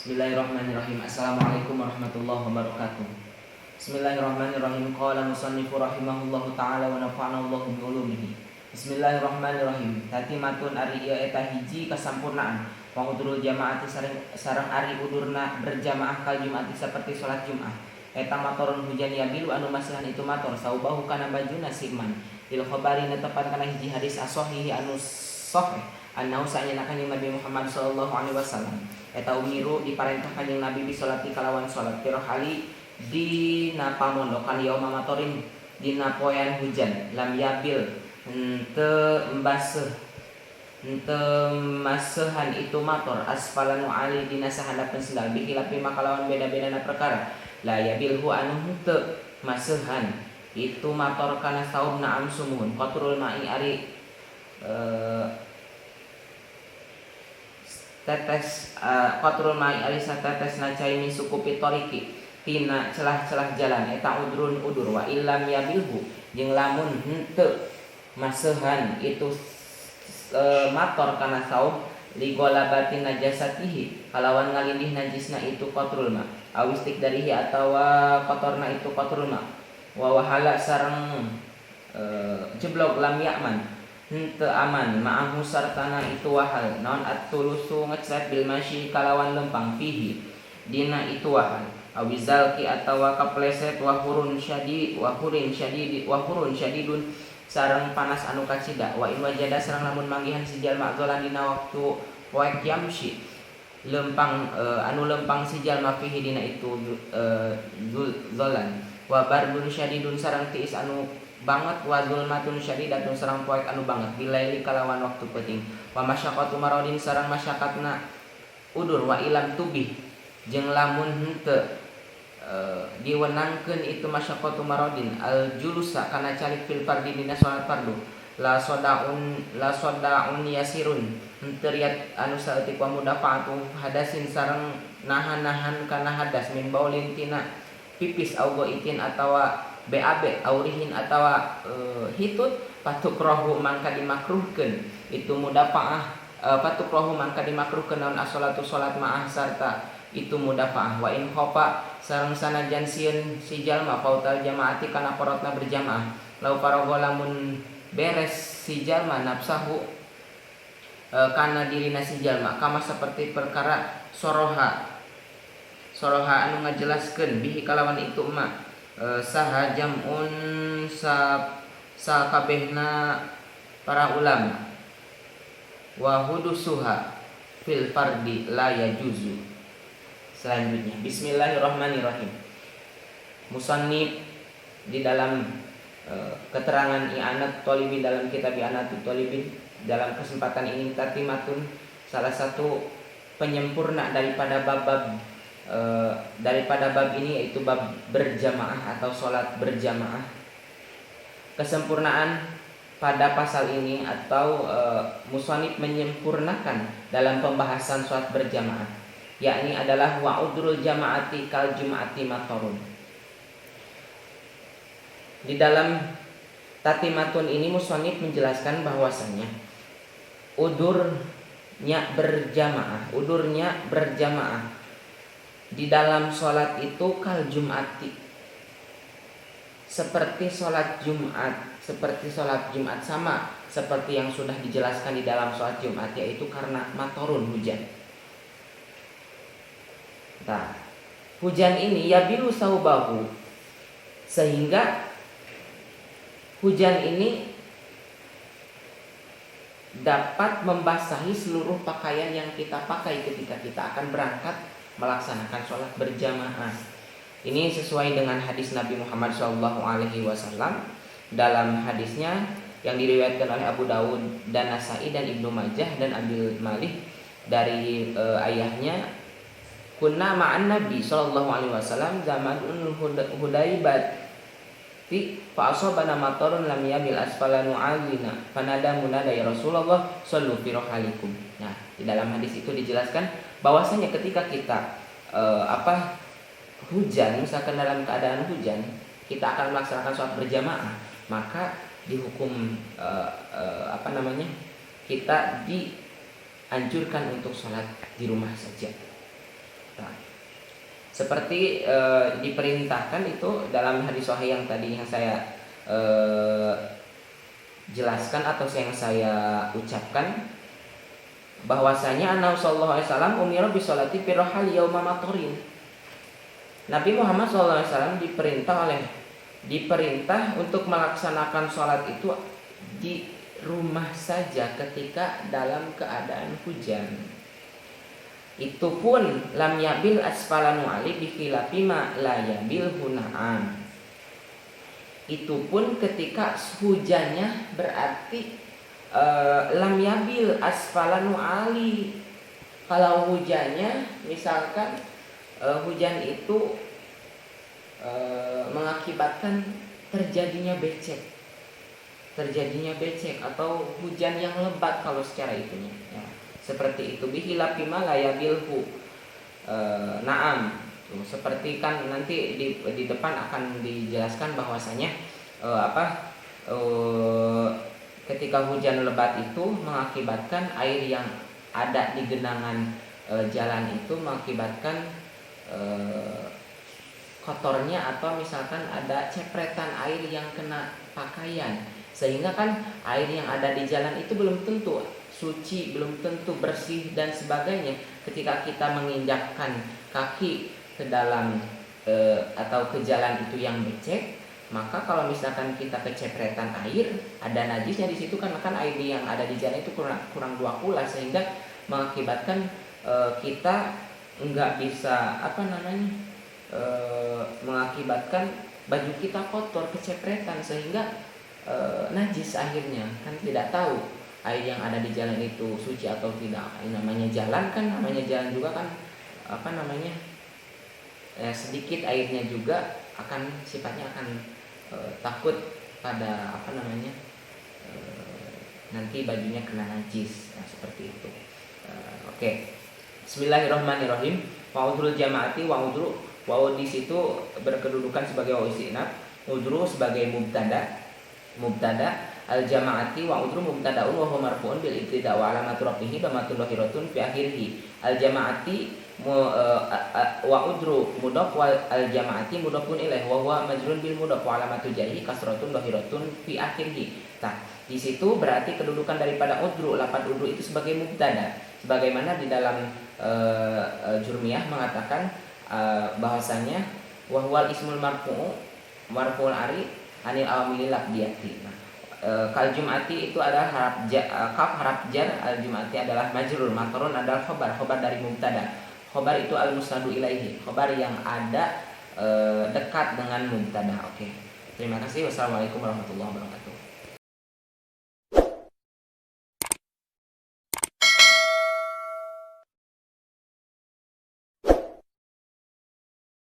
Bismillahirrahmanirrahim. Assalamualaikum warahmatullahi wabarakatuh. Bismillahirrahmanirrahim. Qala musannifu rahimahullahu ta'ala wa nafa'ana Allahu bi ulumihi. Bismillahirrahmanirrahim. Tatimatun ari ieu eta hiji kasampurnaan. Wa udrul jamaati sareng ari udurna berjamaah kal Jumati saperti salat Jumat. Eta matorun hujan yabilu anu masihan itu mator saubahu kana bajuna siman. Lil khabari netepan kana hiji hadis as-sahih anu sahih. Annahu sa'ina kanjeng Nabi Muhammad sallallahu alaihi wasallam eta umiru diparentah kanjeng Nabi bisolati kalawan salat tirhali dina pamondokan yauma matorin dina poean hujan lam yabil henteu masehan itu mator asfalanu ali dina sahandapeun sendal bihilapi makalawan beda-bedana perkara la yabilhu anu henteu masehan itu mator kana saubna amsumuhun qatrul ma'i ari tetes qatrul ma'i alisa tetes nacai min sukupi toriki tina celah-celah jalan eta udrun udur wa illam yabilhu jeung lamun henteu masehan itu mator kana saum ligolabati najasatihi kalawan ngalindih najisna itu qatrul ma awistik darihi atawa kotorna itu qatrul ma wa wahala sareng jeblok lam yakman henteu aman ma'ahu sartana itu wahal naon at-tulusu ngecret bil masyi kalawan lempang fihi dina itu wahal awizalki atawa kapleset wahurun syadidun sareng panas anu kacida wa in wajada sareng lamun manggihan si jalma zolan dina waktu poek yamsi lempang anu lempang si jalma fihi dina itu zolan wa barbun syadidun sareng tiis anu banget wa zulmatun syadidatun sareng poek anu banget bilaili kalawan waktu peuting wa masyaqqatu maradin sareng masyakatna udur wa ilam tubih jeung lamun henteu diwenangkeun itu masyaqqatu maradin al julusa kana calik fil fardi dina salat fardu la sodaun yasirun henteu riat anu saeutik wa mudafaatu hadasin sareng nahan-nahan kana hadas min baulin tina pipis au goitin atawa BAB aurihin atawa hitut patukrohu mangka dimakruhkeun itu mudafaah patukrohu mangka dimakruhkeun naon as-shalatu salat ma'ah sarta itu mudafaah wa in khofa sareng sanajan sieun si jalma pautal jamaati kana porotna berjamaah lau parago lamun beres si jalma nafsahu kana dirina si jalma kama seperti perkara soroha anu ngajelaskeun bihi kalawan itu emak saha jamun sakabehna para ulama wa hudusuha fil fardi la yajuzu. Selanjutnya bismillahirrahmanirrahim. Musannif di dalam keterangan i'anat thalibin dalam kitab i'anatut thalibin dalam kesempatan ini tatimatun salah satu penyempurna daripada bab ini yaitu bab berjamaah atau sholat berjamaah. Kesempurnaan pada pasal ini atau musannif menyempurnakan dalam pembahasan sholat berjamaah, yakni adalah wa udrul jamaati kal jum'ati matorun. Di dalam tatimatun ini musannif menjelaskan bahwasannya udurnya berjamaah di dalam sholat itu kal jum'ati seperti sholat Jumat sama seperti yang sudah dijelaskan di dalam sholat Jumat, yaitu karena matorun hujan. Nah, hujan ini yabilu saubahu sehingga hujan ini dapat membasahi seluruh pakaian yang kita pakai ketika kita akan berangkat melaksanakan sholat berjamaah. Ini sesuai dengan hadis Nabi Muhammad SAW. Dalam hadisnya yang diriwayatkan oleh Abu Dawud dan Nasai dan Ibnu Majah dan Abi Malik dari ayahnya, kunna ma'an Nabi SAW zamanul Hudaibat fa asabana matarun lam yabil asfalanu alina fanada munada ya Rasulullah sallu fi rohalikum. Nah, di dalam hadis itu dijelaskan bahwasanya ketika kita hujan, misalkan dalam keadaan hujan, kita akan melaksanakan sholat berjamaah, maka dihukum kita dianjurkan untuk sholat di rumah saja. Nah, seperti diperintahkan itu dalam hadis sahih yang tadi yang saya jelaskan atau yang saya ucapkan, bahwasanya Nabi sallallahu alaihi wasallam umira bi sholati fi rahal yauma matorin. Nabi Muhammad sallallahu alaihi wasallam diperintah untuk melaksanakan sholat itu di rumah saja ketika dalam keadaan hujan. Itu pun lam yabil asfalanu ali bi khilafi ma la yabil hunaan. Itu pun ketika hujannya berarti lam yabil asfalanu ali. Kalau hujannya misalkan hujan itu mengakibatkan terjadinya becek atau hujan yang lebat kalau secara itunya ya. Seperti itu bihilafi ma la yabilhu na'am. Seperti kan nanti di depan akan dijelaskan bahwasanya ketika hujan lebat itu mengakibatkan air yang ada di genangan jalan itu mengakibatkan kotornya atau misalkan ada cepretan air yang kena pakaian, sehingga kan air yang ada di jalan itu belum tentu suci, belum tentu bersih dan sebagainya. Ketika kita menginjakkan kaki ke dalam atau ke jalan itu yang becek, maka kalau misalkan kita kecepretan air, ada najisnya di situ kan air yang ada di jalan itu kurang 2 kula, sehingga mengakibatkan kita nggak bisa mengakibatkan baju kita kotor, kecepretan, sehingga najis akhirnya. Kan tidak tahu air yang ada di jalan itu suci atau tidak. Namanya jalan juga kan sedikit airnya juga sifatnya akan takut pada nanti bajunya kena najis, seperti itu. Oke. Bismillahirrahmanirrahim. Wa'udhrul jama'ati wa'udhru. Wa'ud di situ berkedudukan sebagai wa'ud istinaf, udhru sebagai mubtada, al jama'ati wa'udhru mubtada'un wa huwa marfu'un bil ibtida' wa alamatu rafihi dhamatun dhahiratun fi akhirih. Al jama'ati wa'udhru mudhaf wal al jama'ati mudhafun ilaih wa huwa majrun bil mudhaf wa alamatu jarhi kasratun dhahiratun fi akhirih. Nah, di situ berarti kedudukan daripada udhru, lafaz udhru itu sebagai mubtada, sebagaimana di dalam Jurmiyah mengatakan bahwasanya wahwal ismul marfu'ul ari anil awamil lafdiyati. Kal jum'ati itu adalah kaf haraf jar, al jum'ati adalah majrur, matrun adalah khobar dari mubtada. Khobar itu al musnadu ilaihi, khobar yang ada dekat dengan mubtada. Oke. Terima kasih. Wassalamualaikum warahmatullahi wabarakatuh.